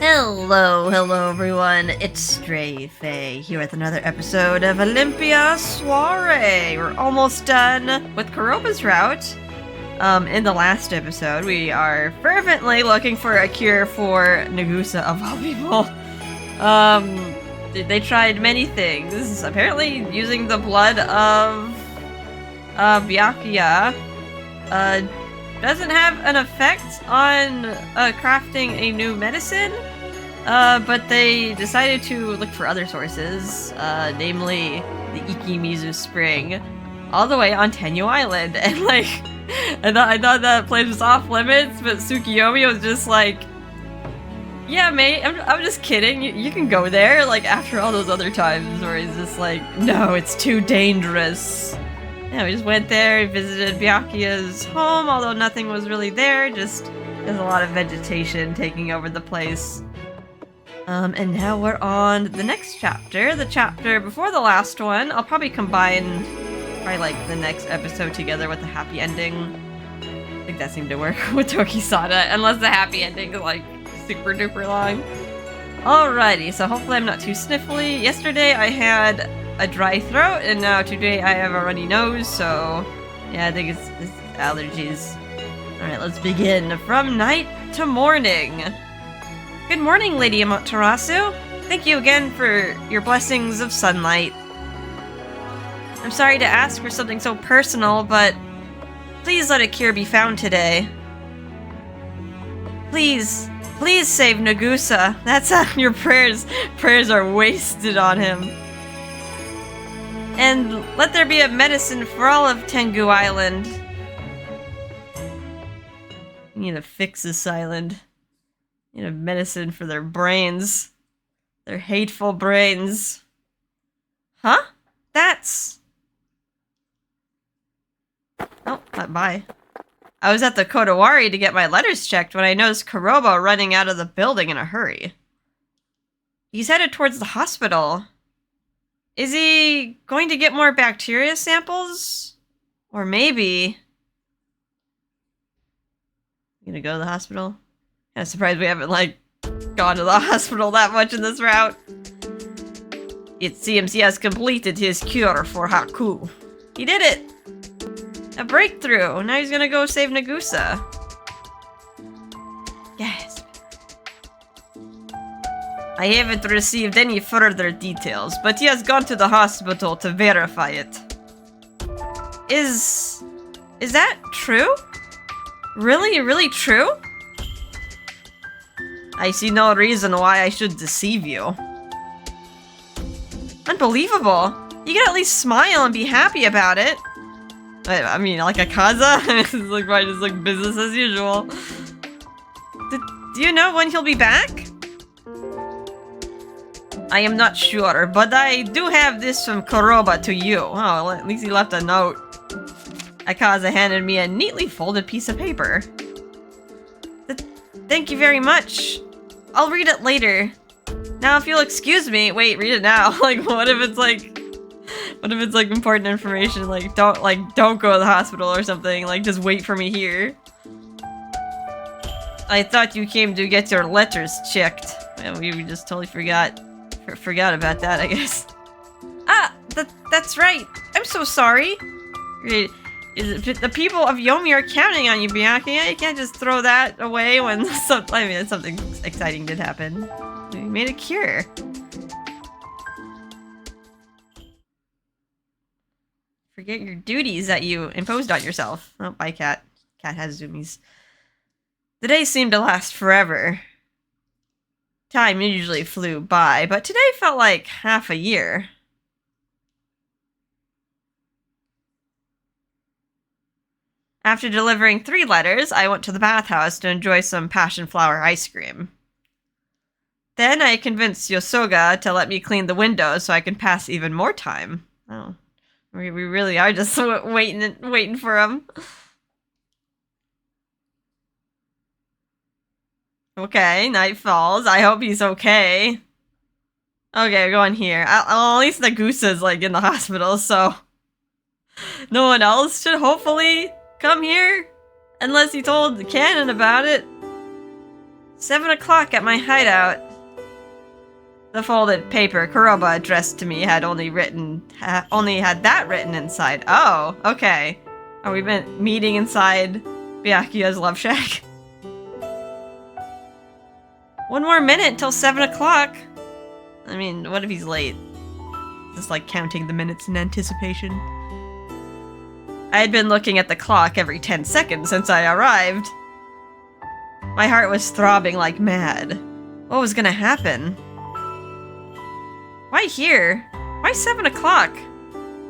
Hello everyone, it's Stray Faye here with another episode of Olympia Soiree. We're almost done with Kuroba's route. In the last episode, we are fervently looking for a cure for Nagusa of all people. They tried many things, apparently using the blood of Byakuya doesn't have an effect on crafting a new medicine, but they decided to look for other sources, namely the Ikimizu Spring, all the way on Tennyo Island. And like, I thought that place was off limits, but Tsukiyomi was just like, yeah, mate, I'm just kidding. You can go there. Like after all those other times where he's just like, no, it's too dangerous. Yeah, we just went there, visited Byakuya's home, although nothing was really there, just there's a lot of vegetation taking over the place. And now we're on the next chapter, the chapter before the last one. I'll probably combine like the next episode together with the happy ending. I think that seemed to work with Tokisada, unless the happy ending is like super duper long. Alrighty, so hopefully I'm not too sniffly. Yesterday I had a dry throat, and now today I have a runny nose, so yeah, I think it's allergies. Alright, let's begin. From night to morning. Good morning, Lady Amaterasu. Thank you again for your blessings of sunlight. I'm sorry to ask for something so personal, but please let a cure be found today. Please save Nagusa. That's your prayers. Prayers are wasted on him. And let there be a medicine for all of Tengu Island. We need to fix this island. We need a medicine for their brains. Their hateful brains. Huh? That's... Oh, bye. I was at the Kodawari to get my letters checked when I noticed Kuroba running out of the building in a hurry. He's headed towards the hospital. Is he going to get more bacteria samples? Or maybe... You gonna go to the hospital? I'm surprised we haven't, like, gone to the hospital that much in this route. It seems he has completed his cure for haku. He did it! A breakthrough! Now he's gonna go save Nagusa. Yes. I haven't received any further details, but he has gone to the hospital to verify it. Is that true? Really true? I see no reason why I should deceive you. Unbelievable! You can at least smile and be happy about it. I mean, like Akaza? It's like right, it's like business as usual. Do you know when he'll be back? I am not sure, but I do have this from Kuroba to you. Oh, well, at least he left a note. Akaza handed me a neatly folded piece of paper. Thank you very much. I'll read it later. Now, if you'll excuse me, wait, read it now. Like, what if it's like important information? Like, don't go to the hospital or something. Like, just wait for me here. I thought you came to get your letters checked. Yeah, we just totally forgot about that, I guess. Ah, that's right. I'm so sorry. The people of Yomi are counting on you, Byakuya. You can't just throw that away when something exciting did happen. We made a cure. Forget your duties that you imposed on yourself. Oh, bye, cat. Cat has zoomies. The day seemed to last forever. Time usually flew by, but today felt like half a year. After delivering 3 letters, I went to the bathhouse to enjoy some passion flower ice cream. Then I convinced Yosoga to let me clean the windows so I can pass even more time. Oh, we really are just waiting for him. Okay, night falls. I hope he's okay. Okay, go in here. At least Nagusa's like in the hospital, so no one else should hopefully come here, unless he told the canon about it. 7 o'clock at my hideout. The folded paper Kuroba addressed to me had only had that written inside. Oh, okay. Are we been meeting inside Byakuya's love shack? 1 more minute till 7 o'clock. I mean, what if he's late? Just like counting the minutes in anticipation. I had been looking at the clock every 10 seconds since I arrived. My heart was throbbing like mad. What was gonna happen? Why here? Why 7 o'clock?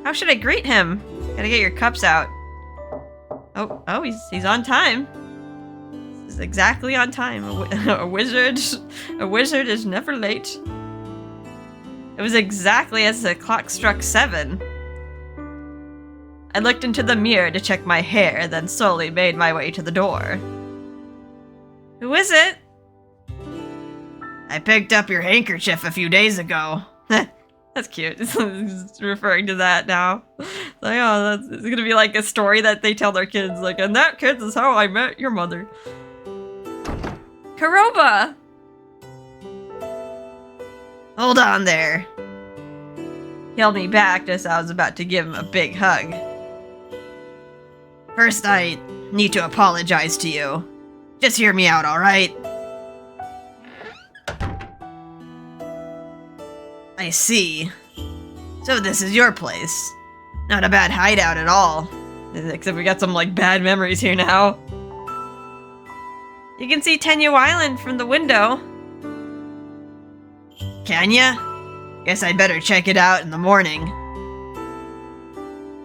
How should I greet him? Gotta get your cups out. Oh, he's on time. This is exactly on time. A wizard is never late. It was exactly as the clock struck 7. I looked into the mirror to check my hair, then slowly made my way to the door. Who is it? I picked up your handkerchief a few days ago. That's cute. It's referring to that now. Like, oh, it's gonna be like a story that they tell their kids. Like, and that, kids, is how I met your mother. Kuroba! Hold on there. He held me back just as I was about to give him a big hug. First, I need to apologize to you. Just hear me out, alright? I see. So this is your place. Not a bad hideout at all. Except we got some, like, bad memories here now. You can see Tennyo Island from the window. Can ya? Guess I'd better check it out in the morning.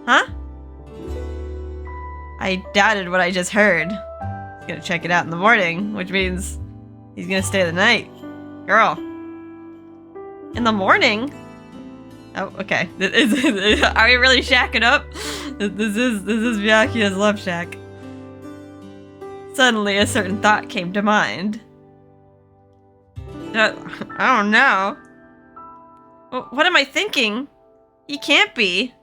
Huh? I doubted what I just heard. He's gonna check it out in the morning, which means he's gonna stay the night. Girl. In the morning? Oh, okay. Are we really shacking up? This is Byakuya's love shack. Suddenly, a certain thought came to mind. I don't know. What am I thinking? He can't be.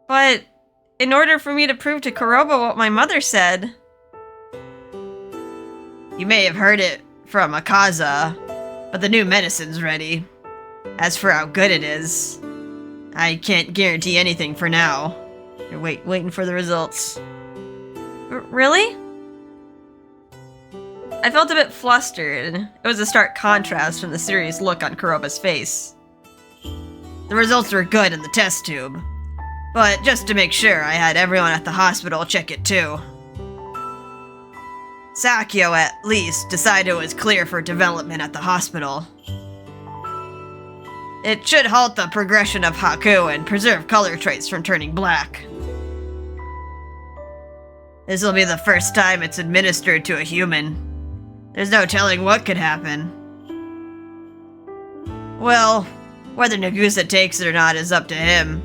But in order for me to prove to Kuroba what my mother said... You may have heard it from Akaza, but the new medicine's ready. As for how good it is, I can't guarantee anything for now. You're waiting for the results. Really? I felt a bit flustered. It was a stark contrast from the serious look on Kuroba's face. The results were good in the test tube, but just to make sure, I had everyone at the hospital check it too. Sakyo, at least, decided it was clear for development at the hospital. It should halt the progression of haku and preserve color traits from turning black. This will be the first time it's administered to a human. There's no telling what could happen. Well, whether Nagusa takes it or not is up to him.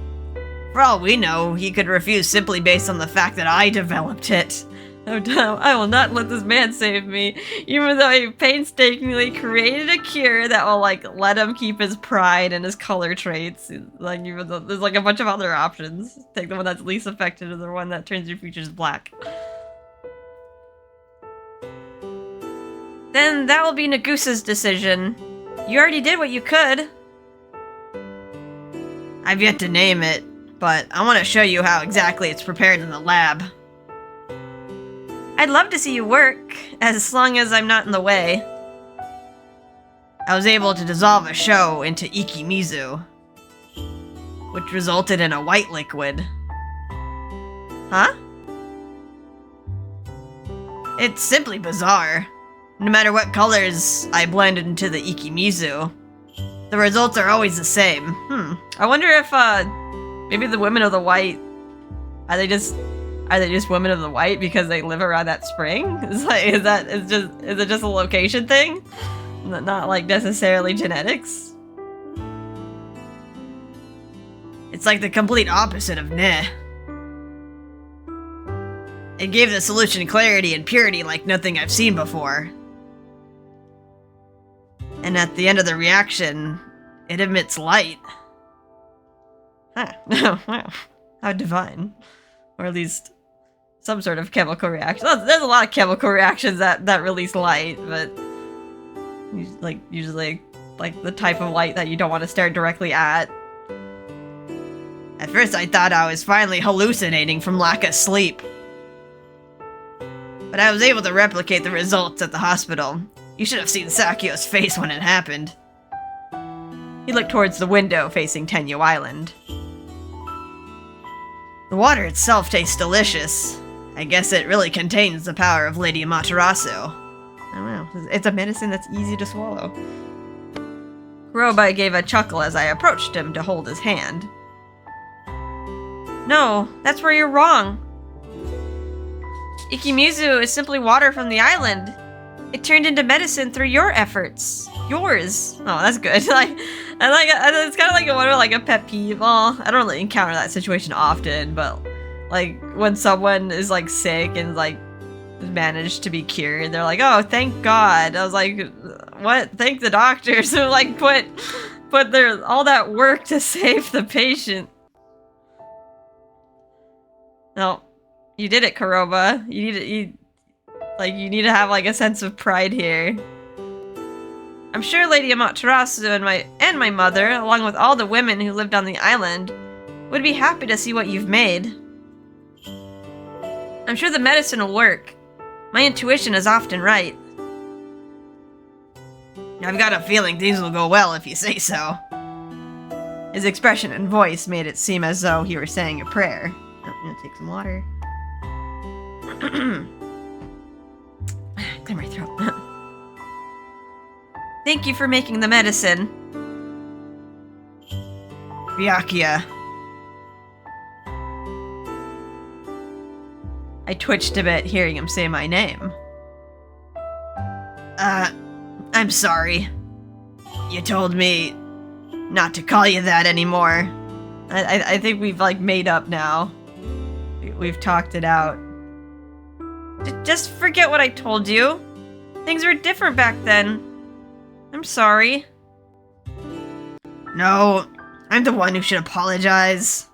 For all we know, he could refuse simply based on the fact that I developed it. Oh no, I will not let this man save me, even though he painstakingly created a cure that will, like, let him keep his pride and his color traits. Like, even though there's, like, a bunch of other options. Take the one that's least affected or the one that turns your features black. Then that will be Nagusa's decision. You already did what you could. I've yet to name it, but I want to show you how exactly it's prepared in the lab. I'd love to see you work, as long as I'm not in the way. I was able to dissolve a show into ikimizu, which resulted in a white liquid. Huh? It's simply bizarre. No matter what colors I blended into the ikimizu, the results are always the same. I wonder if, maybe the women of the white, are they just women of the white because they live around that spring? Is it just a location thing? Not like necessarily genetics? It's like the complete opposite of Neh. It gave the solution clarity and purity like nothing I've seen before. And at the end of the reaction, it emits light. Huh. Wow. How divine. Or at least some sort of chemical reaction. There's a lot of chemical reactions that release light, but usually like the type of light that you don't want to stare directly at. At first I thought I was finally hallucinating from lack of sleep. But I was able to replicate the results at the hospital. You should have seen Sakyo's face when it happened. He looked towards the window facing Tennyo Island. The water itself tastes delicious. I guess it really contains the power of Lady Amaterasu. Oh wow, it's a medicine that's easy to swallow. Kuroba gave a chuckle as I approached him to hold his hand. No, that's where you're wrong. Ikimuzu is simply water from the island. It turned into medicine through your efforts. Yours. Oh, that's good. It's kind of like a pet peeve. Well, I don't really encounter that situation often, but like when someone is like sick and like managed to be cured, they're like, "Oh, thank God." I was like, "What? Thank the doctors who like put their all that work to save the patient." No, you did it, Kuroba. You need to have like a sense of pride here. I'm sure Lady Amaterasu and my mother, along with all the women who lived on the island, would be happy to see what you've made. I'm sure the medicine will work. My intuition is often right. I've got a feeling things will go well if you say so. His expression and voice made it seem as though he were saying a prayer. I'm gonna take some water. Clear my throat. Thank you for making the medicine. Byakuya. I twitched a bit hearing him say my name. I'm sorry. You told me not to call you that anymore. I think we've like made up now. We've talked it out. Just forget what I told you. Things were different back then. I'm sorry. No, I'm the one who should apologize.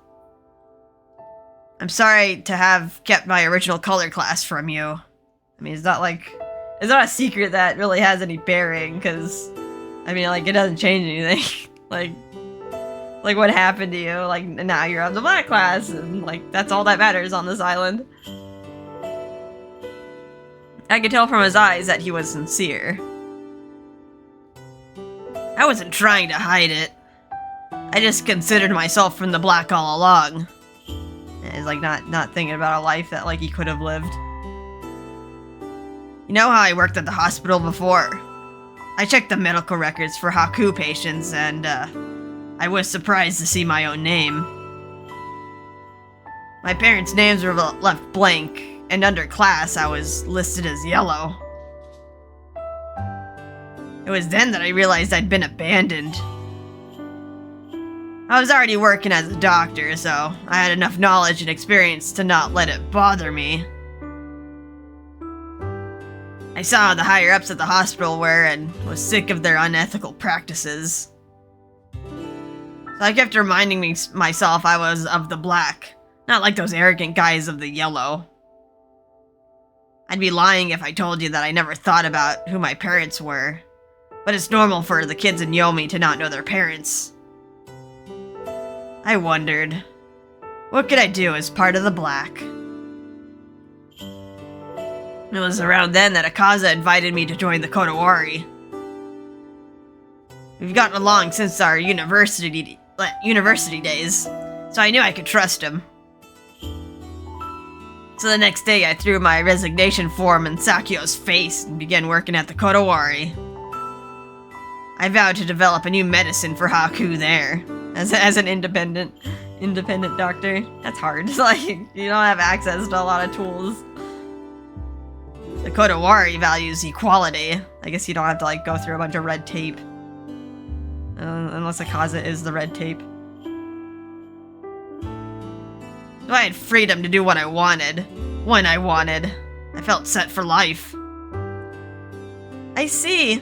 I'm sorry to have kept my original color class from you. I mean, it's not a secret that really has any bearing, because, I mean, like, it doesn't change anything. like what happened to you, like, now you're on the black class, and, like, that's all that matters on this island. I could tell from his eyes that he was sincere. I wasn't trying to hide it. I just considered myself from the black all along. It's like not thinking about a life that like he could have lived. You know how I worked at the hospital before? I checked the medical records for haku patients, and I was surprised to see my own name. My parents' names were left blank, and under class I was listed as yellow. It was then that I realized I'd been abandoned. I was already working as a doctor, so I had enough knowledge and experience to not let it bother me. I saw how the higher-ups at the hospital were and was sick of their unethical practices. So I kept reminding myself I was of the black, not like those arrogant guys of the yellow. I'd be lying if I told you that I never thought about who my parents were. But it's normal for the kids in Yomi to not know their parents. I wondered, what could I do as part of the black? It was around then that Akaza invited me to join the Kodawari. We've gotten along since our university days, so I knew I could trust him. So the next day I threw my resignation form in Sakyo's face and began working at the Kodawari. I vowed to develop a new medicine for haku there, as an independent doctor. That's hard. Like, you don't have access to a lot of tools. The Kodawari values equality. I guess you don't have to like go through a bunch of red tape. Unless Akaza is the red tape. So I had freedom to do what I wanted, when I wanted. I felt set for life. I see.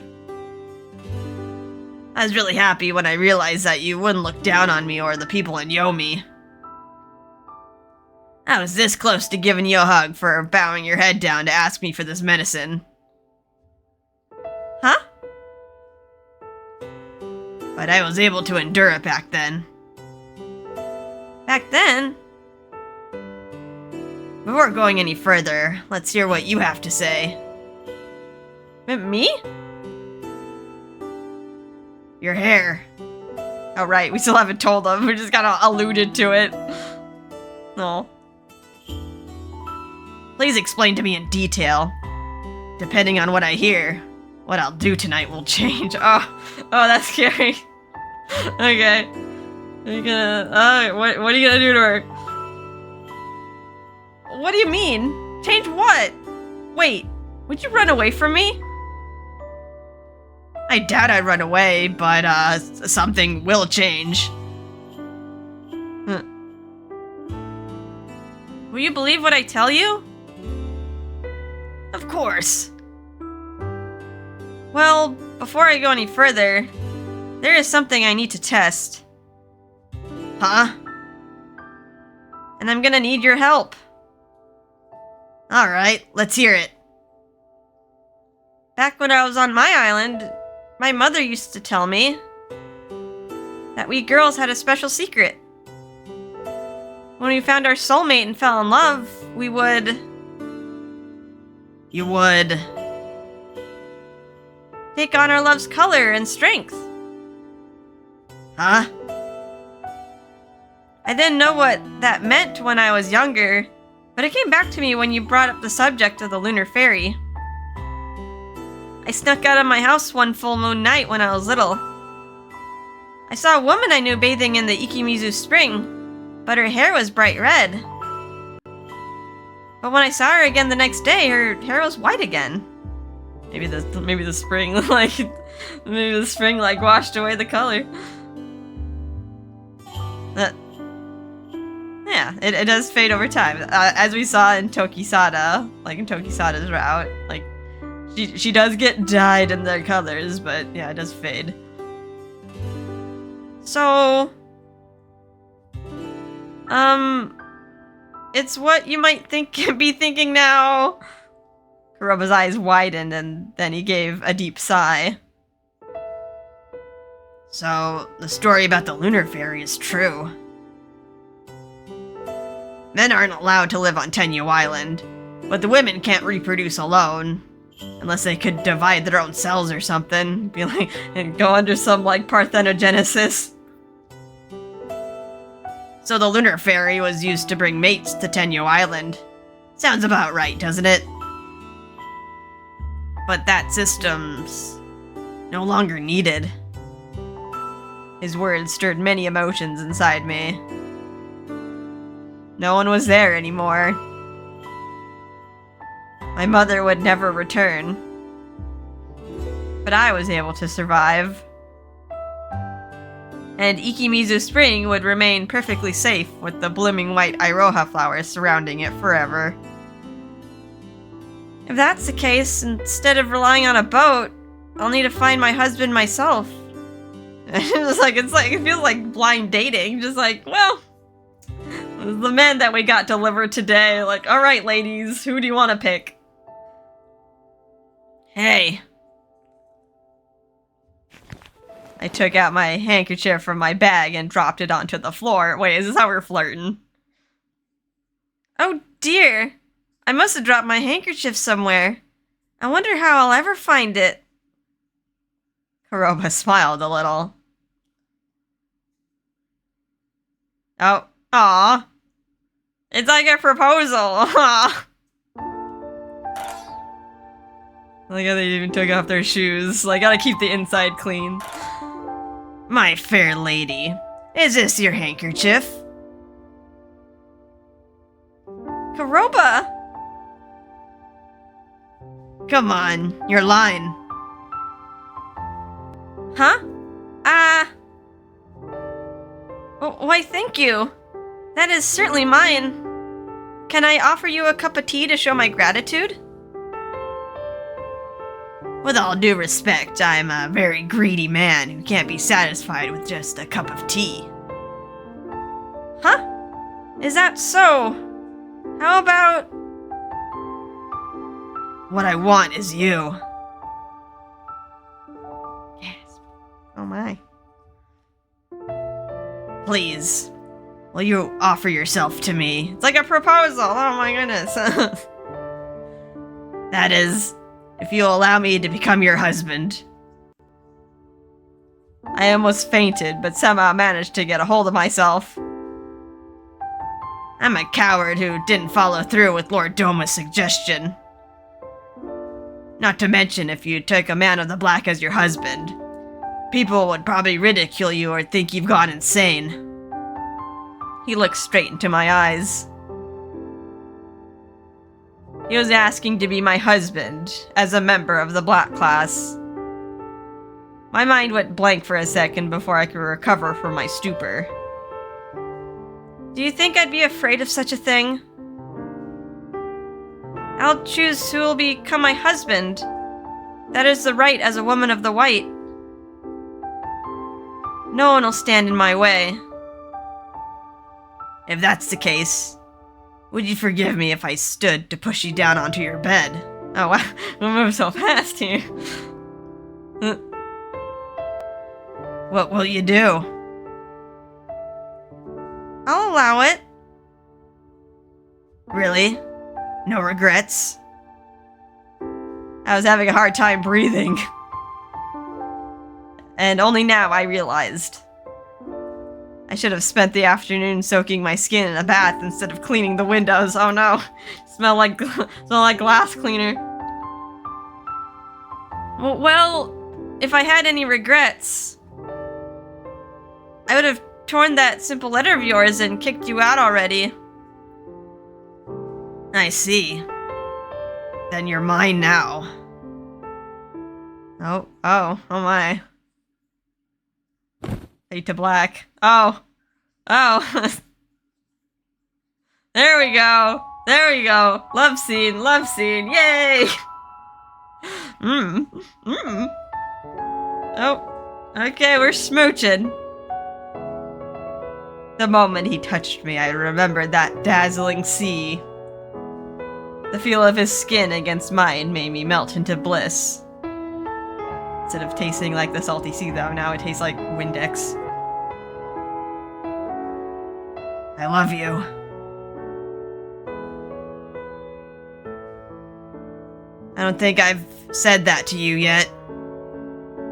I was really happy when I realized that you wouldn't look down on me or the people in Yomi. I was this close to giving you a hug for bowing your head down to ask me for this medicine. Huh? But I was able to endure it back then. Back then? Before going any further, let's hear what you have to say. Me? Your hair. Oh right, we still haven't told them. We just kind of alluded to it. No. Please explain to me in detail. Depending on what I hear, what I'll do tonight will change. Oh, that's scary. Okay. Are you gonna, what are you gonna do to her? What do you mean? Change what? Wait, would you run away from me? I doubt I'd run away, but, something will change. Will you believe what I tell you? Of course. Well, before I go any further, there is something I need to test. Huh? And I'm gonna need your help. Alright, let's hear it. Back when I was on my island, my mother used to tell me that we girls had a special secret. When we found our soulmate and fell in love, we would... You would... take on our love's color and strength. Huh? I didn't know what that meant when I was younger, but it came back to me when you brought up the subject of the lunar fairy. I snuck out of my house one full moon night when I was little. I saw a woman I knew bathing in the Ikimizu spring, but her hair was bright red. But when I saw her again the next day, her hair was white again. Maybe the spring, maybe the spring, washed away the color. Yeah, it does fade over time. As we saw in Tokisada, in Tokisada's route, she does get dyed in their colors, but yeah, it does fade. So, it's what you might be thinking now. Kuroba's eyes widened, and then he gave a deep sigh. So, the story about the lunar fairy is true. Men aren't allowed to live on Tennyo Island, but the women can't reproduce alone. Unless they could divide their own cells or something. And go under some, parthenogenesis. So the lunar fairy was used to bring mates to Tennyo Island. Sounds about right, doesn't it? But that system's no longer needed. His words stirred many emotions inside me. No one was there anymore. My mother would never return. But I was able to survive. And Ikimizu Spring would remain perfectly safe with the blooming white Iroha flowers surrounding it forever. If that's the case, instead of relying on a boat, I'll need to find my husband myself. It feels like blind dating. Well, the men that we got delivered today, alright ladies, who do you want to pick? Hey. I took out my handkerchief from my bag and dropped it onto the floor. Wait, is this how we're flirting? Oh dear. I must have dropped my handkerchief somewhere. I wonder how I'll ever find it. Kuroba smiled a little. Oh, aw. It's like a proposal. Aw. I like how they even took off their shoes. Gotta keep the inside clean. My fair lady, is this your handkerchief? Kuroba! Come on, your line. Huh? Why thank you. That is certainly mine. Can I offer you a cup of tea to show my gratitude? With all due respect, I'm a very greedy man who can't be satisfied with just a cup of tea. Huh? Is that so? How about... What I want is you. Yes. Oh my. Please, will you offer yourself to me? It's like a proposal. Oh my goodness. That is, if you'll allow me to become your husband. I almost fainted, but somehow managed to get a hold of myself. I'm a coward who didn't follow through with Lord Doma's suggestion. Not to mention, if you took a man of the black as your husband, people would probably ridicule you or think you've gone insane. He looked straight into my eyes. He was asking to be my husband, as a member of the black class. My mind went blank for a second before I could recover from my stupor. Do you think I'd be afraid of such a thing? I'll choose who will become my husband. That is the right as a woman of the white. No one will stand in my way. If that's the case, would you forgive me if I stood to push you down onto your bed? Oh wow, we move so fast here. What will you do? I'll allow it. Really? No regrets? I was having a hard time breathing. And only now I realized. I should have spent the afternoon soaking my skin in a bath instead of cleaning the windows. Oh no. Smell like glass cleaner. Well, if I had any regrets, I would have torn that simple letter of yours and kicked you out already. I see. Then you're mine now. Oh my. Fade to black. Oh. There we go. Love scene, yay! Oh, okay, we're smooching. The moment he touched me, I remembered that dazzling sea. The feel of his skin against mine made me melt into bliss. Instead of tasting like the salty sea, though, now it tastes like Windex. I love you. I don't think I've said that to you yet.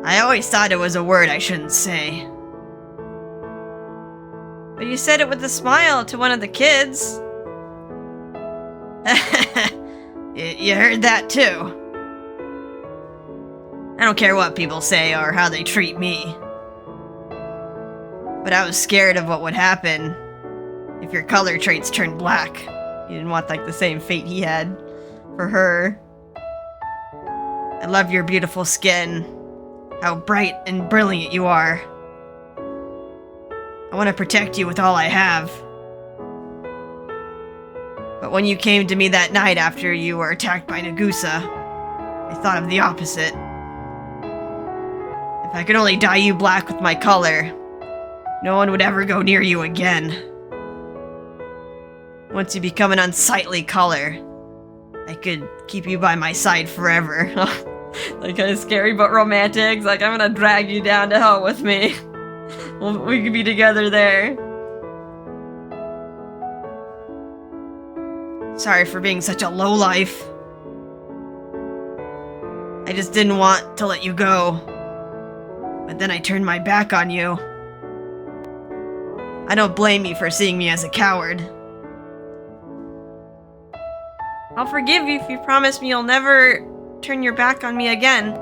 I always thought it was a word I shouldn't say. But you said it with a smile to one of the kids. You heard that too. I don't care what people say or how they treat me. But I was scared of what would happen if your color traits turned black. You didn't want like the same fate he had for her. I love your beautiful skin. How bright and brilliant you are. I want to protect you with all I have. But when you came to me that night after you were attacked by Nagusa, I thought of the opposite. If I could only dye you black with my color, no one would ever go near you again. Once you become an unsightly color, I could keep you by my side forever. Like kind of scary but romantic. It's like, I'm gonna drag you down to hell with me. We could be together there. Sorry for being such a lowlife. I just didn't want to let you go. But then I turned my back on you. I don't blame you for seeing me as a coward. I'll forgive you if you promise me you'll never turn your back on me again.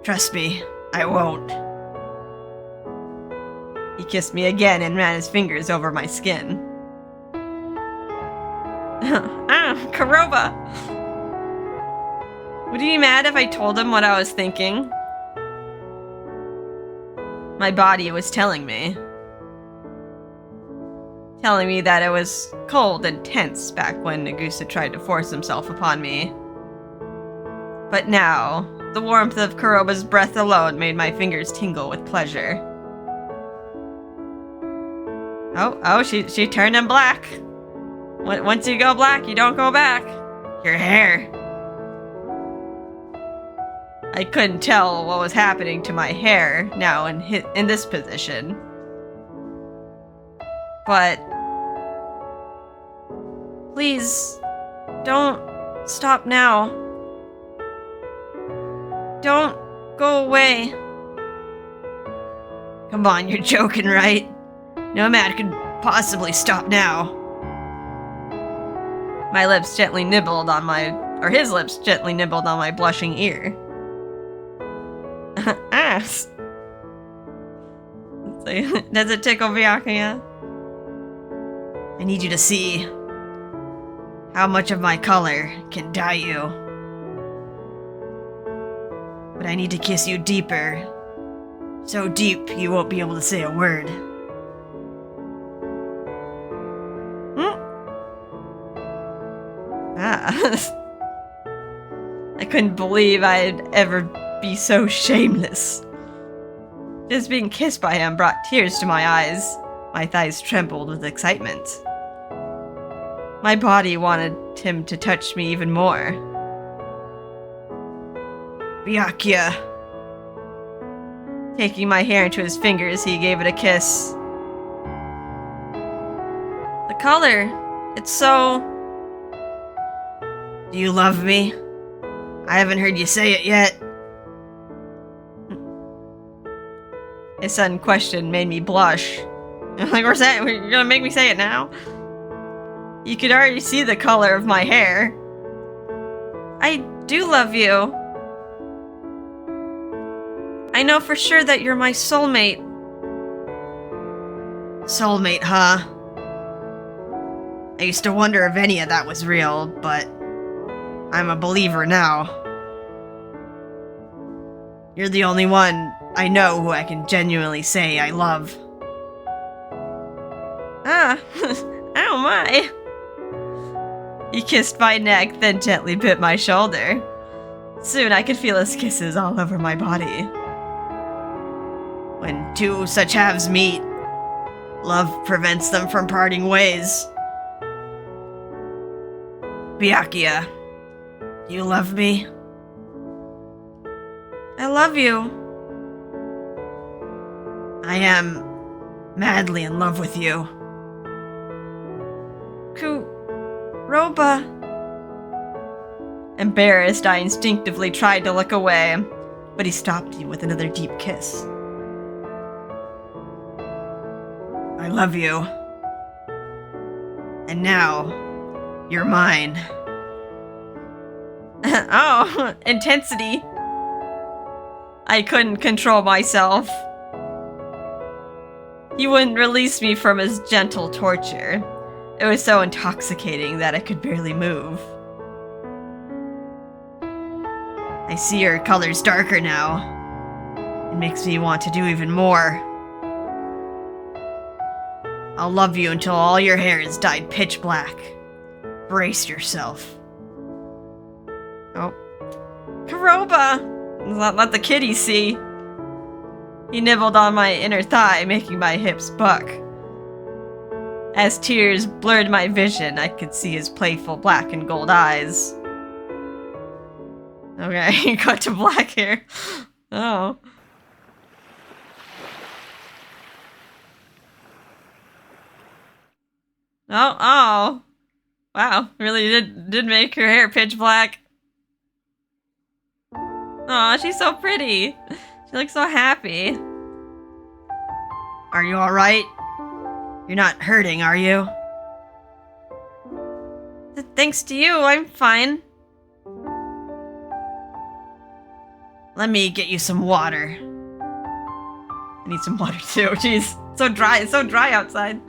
Trust me, I won't. He kissed me again and ran his fingers over my skin. Kuroba! Would he be mad if I told him what I was thinking? My body was telling me. Telling me that it was cold and tense back when Nagusa tried to force himself upon me. But now, the warmth of Kuroba's breath alone made my fingers tingle with pleasure. Oh, she turned him black. Once you go black, you don't go back. Your hair. I couldn't tell what was happening to my hair now in this position. But please, don't stop now. Don't go away. Come on, you're joking, right? No man could possibly stop now. My lips gently nibbled on his lips gently nibbled on my blushing ear. Ass. Does it tickle Byakuya? I need you to see how much of my color can dye you. But I need to kiss you deeper. So deep you won't be able to say a word. I couldn't believe I'd ever be so shameless. Just being kissed by him brought tears to my eyes. My thighs trembled with excitement. My body wanted him to touch me even more. Byakuya. Taking my hair into his fingers, he gave it a kiss. The color, it's so... Do you love me? I haven't heard you say it yet. His sudden question made me blush. Like, you're gonna make me say it now? You could already see the color of my hair. I do love you. I know for sure that you're my soulmate. Soulmate, huh? I used to wonder if any of that was real, but I'm a believer now. You're the only one I know who I can genuinely say I love. Ow my. He kissed my neck, then gently bit my shoulder. Soon I could feel his kisses all over my body. When two such halves meet, love prevents them from parting ways. Byakuya, do you love me? I love you. I am madly in love with you. Kuroba. Embarrassed, I instinctively tried to look away, but he stopped me with another deep kiss. I love you. And now, you're mine. Oh, intensity. I couldn't control myself. He wouldn't release me from his gentle torture. It was so intoxicating that I could barely move. I see your colors darker now. It makes me want to do even more. I'll love you until all your hair is dyed pitch black. Brace yourself. Oh. Kuroba! Let the kitty see. He nibbled on my inner thigh, making my hips buck. As tears blurred my vision, I could see his playful black and gold eyes. Okay, he got to black hair. Oh. Oh. Wow, really did make her hair pitch black. Aw, she's so pretty. She looks so happy. Are you alright? You're not hurting, are you? Thanks to you, I'm fine. Let me get you some water. I need some water too. Jeez, it's so dry outside.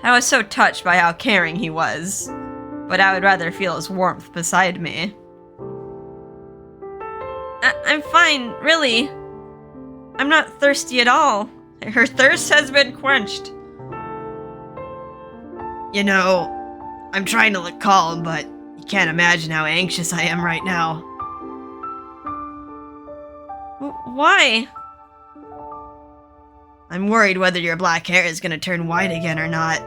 I was so touched by how caring he was, but I would rather feel his warmth beside me. I'm fine, really. I'm not thirsty at all. Her thirst has been quenched. You know, I'm trying to look calm, but you can't imagine how anxious I am right now. Why? I'm worried whether your black hair is gonna turn white again or not.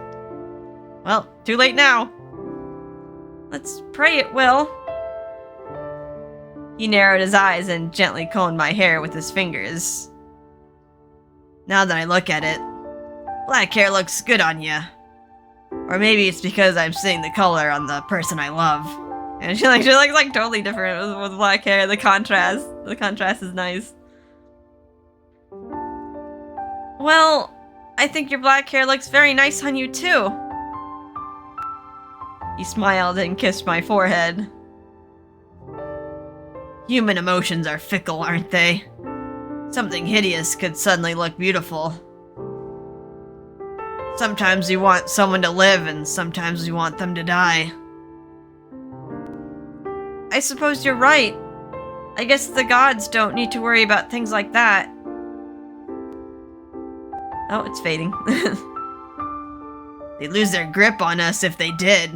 Well, too late now. Let's pray it will. He narrowed his eyes and gently combed my hair with his fingers. Now that I look at it, black hair looks good on you. Or maybe it's because I'm seeing the color on the person I love. And she looks like totally different with black hair. The contrast is nice. Well, I think your black hair looks very nice on you too. He smiled and kissed my forehead. Human emotions are fickle, aren't they? Something hideous could suddenly look beautiful. Sometimes you want someone to live, and sometimes you want them to die. I suppose you're right. I guess the gods don't need to worry about things like that. Oh, it's fading. They'd lose their grip on us if they did.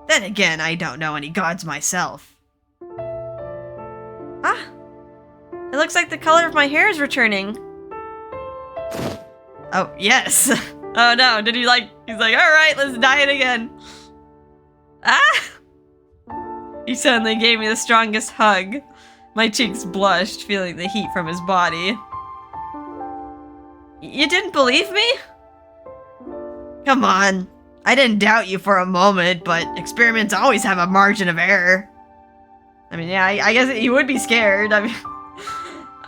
Then again, I don't know any gods myself. Ah! It looks like the color of my hair is returning. Oh, yes! Oh no, did he he's like, alright, let's dye it again. Ah! He suddenly gave me the strongest hug. My cheeks blushed, feeling the heat from his body. You didn't believe me? Come on. I didn't doubt you for a moment, but experiments always have a margin of error. I mean, yeah, I guess you would be scared. I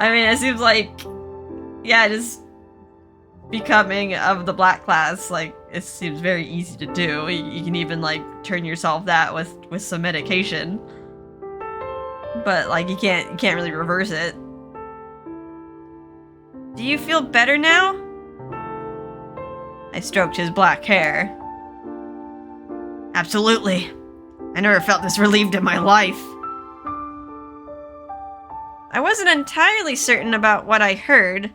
mean, it seems like, yeah, just becoming of the black class, like, it seems very easy to do. You can even, like, turn yourself that with some medication. But, like, you can't really reverse it. Do you feel better now? I stroked his black hair. Absolutely. I never felt this relieved in my life. I wasn't entirely certain about what I heard.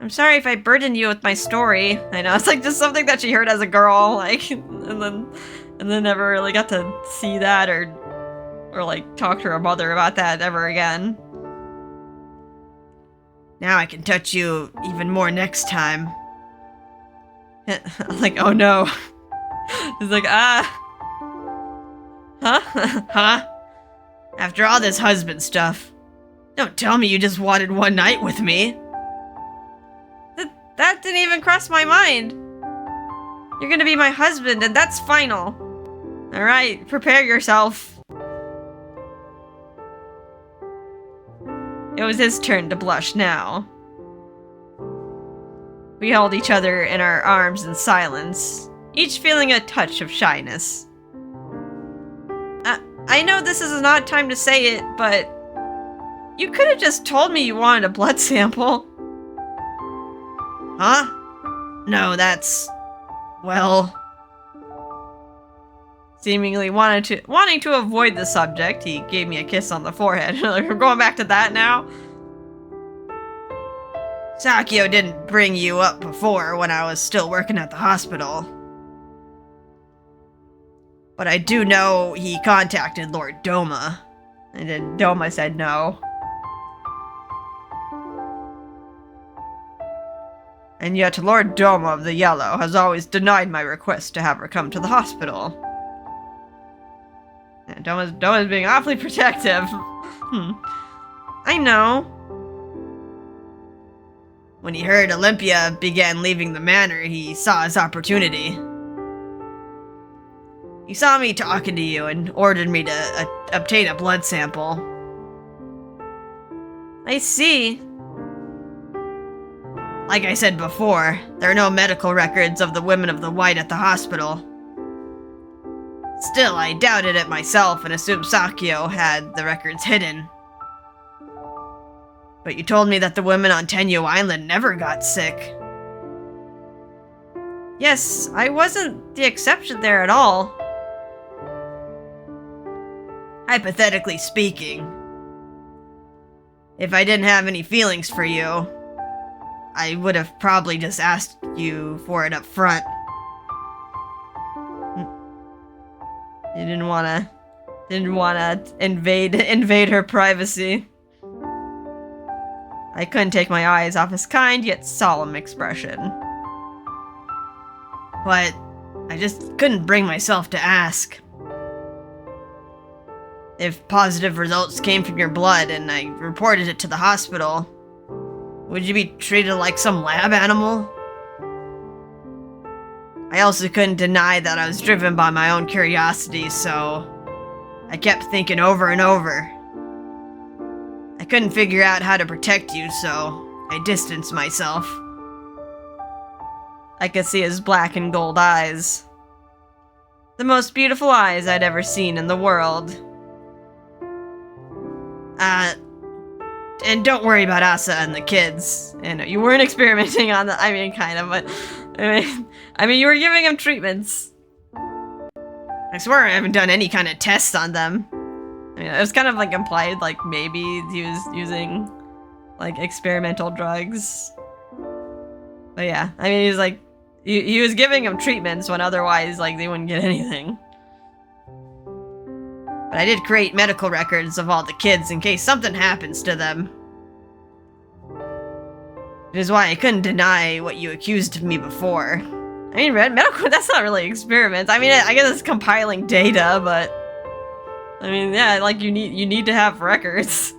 I'm sorry if I burdened you with my story. I know, it's like just something that she heard as a girl, like, and then never really got to see that or like talk to her mother about that ever again. Now I can touch you even more next time. I'm like, oh no. He's like, ah. Huh? Huh? After all this husband stuff, don't tell me you just wanted one night with me. That didn't even cross my mind. You're gonna be my husband, and that's final. Alright, prepare yourself. It was his turn to blush now. We held each other in our arms in silence, each feeling a touch of shyness. I know this is an odd time to say it, but you could have just told me you wanted a blood sample. Huh? No, that's... well... Seemingly wanting to avoid the subject, he gave me a kiss on the forehead. We're going back to that now? Sakio didn't bring you up before when I was still working at the hospital. But I do know he contacted Lord Doma. And then Doma said no. And yet Lord Doma of the Yellow has always denied my request to have her come to the hospital. Yeah, Doma's being awfully protective. I know. When he heard Olympia began leaving the manor, he saw his opportunity. He saw me talking to you and ordered me to obtain a blood sample. I see. Like I said before, there are no medical records of the women of the White at the hospital. Still, I doubted it myself and assumed Sakio had the records hidden. But you told me that the women on Tennyo Island never got sick. Yes, I wasn't the exception there at all. Hypothetically speaking, if I didn't have any feelings for you, I would have probably just asked you for it up front. You didn't wanna invade her privacy. I couldn't take my eyes off his kind yet solemn expression. But I just couldn't bring myself to ask. If positive results came from your blood and I reported it to the hospital, would you be treated like some lab animal? I also couldn't deny that I was driven by my own curiosity, so I kept thinking over and over. I couldn't figure out how to protect you, so I distanced myself. I could see his black and gold eyes. The most beautiful eyes I'd ever seen in the world. And don't worry about Asa and the kids. And you weren't experimenting on the, I mean, kind of, but, I mean, you were giving them treatments. I swear I haven't done any kind of tests on them. I mean, it was kind of like implied, like maybe he was using, like, experimental drugs. But yeah, I mean, he's like, he was giving them treatments when otherwise, like, they wouldn't get anything. But I did create medical records of all the kids in case something happens to them. Which is why I couldn't deny what you accused of me before. I mean, medical, that's not really experiments. I mean, I guess it's compiling data, but... I mean, yeah, like, you need to have records.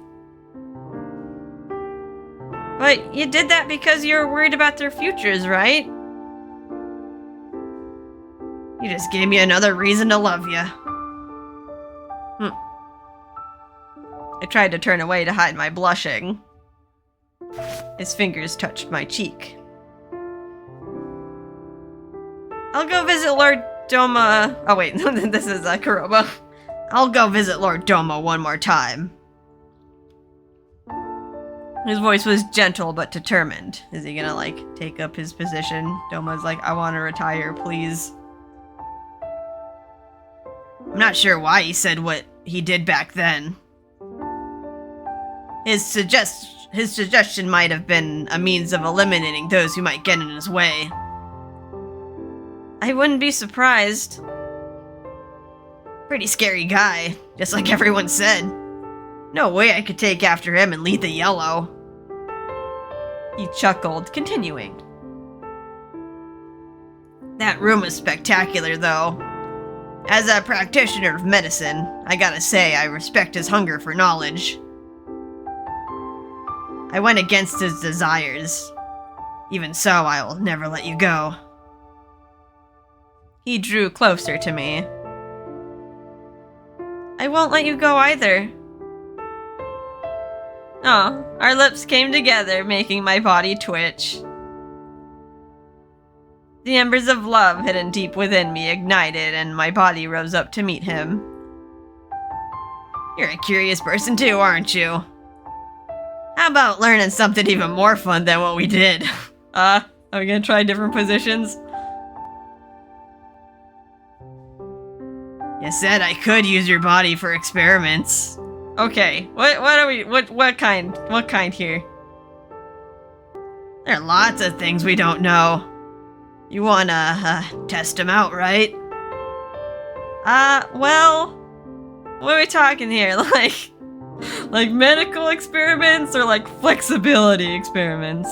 But you did that because you were worried about their futures, right? You just gave me another reason to love you. I tried to turn away to hide my blushing. His fingers touched my cheek. I'll go visit Lord Doma... Oh wait, this is Kuroba. I'll go visit Lord Doma one more time. His voice was gentle but determined. Is he gonna, like, take up his position? Doma's like, I want to retire, please. I'm not sure why he said what he did back then. His suggestion might have been a means of eliminating those who might get in his way. I wouldn't be surprised. Pretty scary guy, just like everyone said. No way I could take after him and lead the yellow. He chuckled, continuing. That room was spectacular, though. As a practitioner of medicine, I gotta say I respect his hunger for knowledge. I went against his desires. Even so, I will never let you go. He drew closer to me. I won't let you go either. Oh, our lips came together, making my body twitch. The embers of love hidden deep within me ignited, and my body rose up to meet him. You're a curious person too, aren't you? How about learning something even more fun than what we did? Are we gonna try different positions? You said I could use your body for experiments. Okay, what kind here? There are lots of things we don't know. You wanna, test them out, right? Well, what are we talking here? Like medical experiments or like flexibility experiments?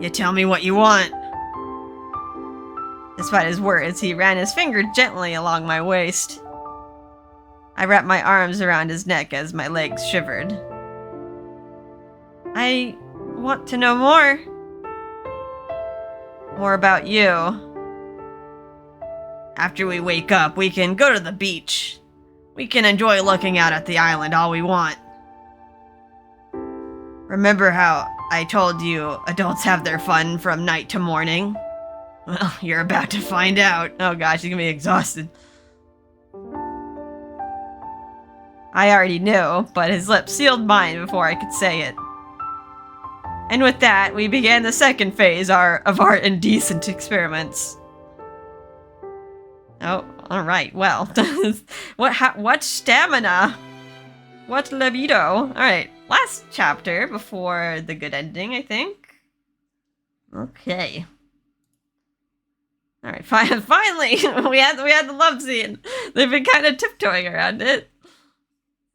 You tell me what you want. Despite his words, he ran his finger gently along my waist. I wrapped my arms around his neck as my legs shivered. I want to know more. More about you. After we wake up, we can go to the beach. We can enjoy looking out at the island all we want. Remember how I told you adults have their fun from night to morning? Well, you're about to find out. Oh gosh, you're gonna be exhausted. I already knew, but his lips sealed mine before I could say it. And with that, we began the second phase of our indecent experiments. Oh, alright, well. What stamina? What libido? Alright, last chapter before the good ending, I think. Okay. Alright, finally! we had the love scene. They've been kind of tiptoeing around it.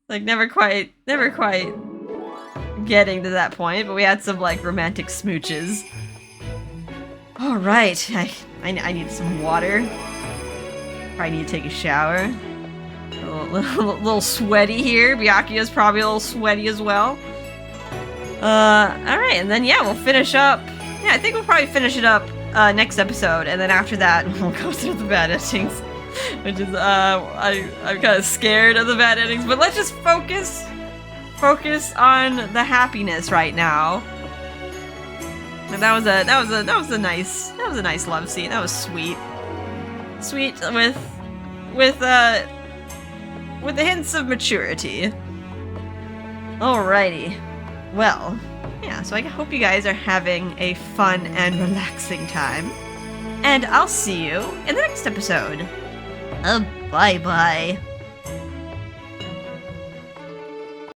Like, never quite getting to that point, but we had some, like, romantic smooches. All right, I need some water. Probably need to take a shower. A little sweaty here. Byakuya's probably a little sweaty as well. Alright, and then yeah, we'll finish up. Yeah, I think we'll probably finish it up next episode, and then after that, we'll go through the bad endings. Which is, I'm kind of scared of the bad endings, but let's just focus on the happiness right now. And that was a nice love scene. That was sweet. Sweet with the hints of maturity. Alrighty. Well, yeah, so I hope you guys are having a fun and relaxing time. And I'll see you in the next episode. Bye-bye.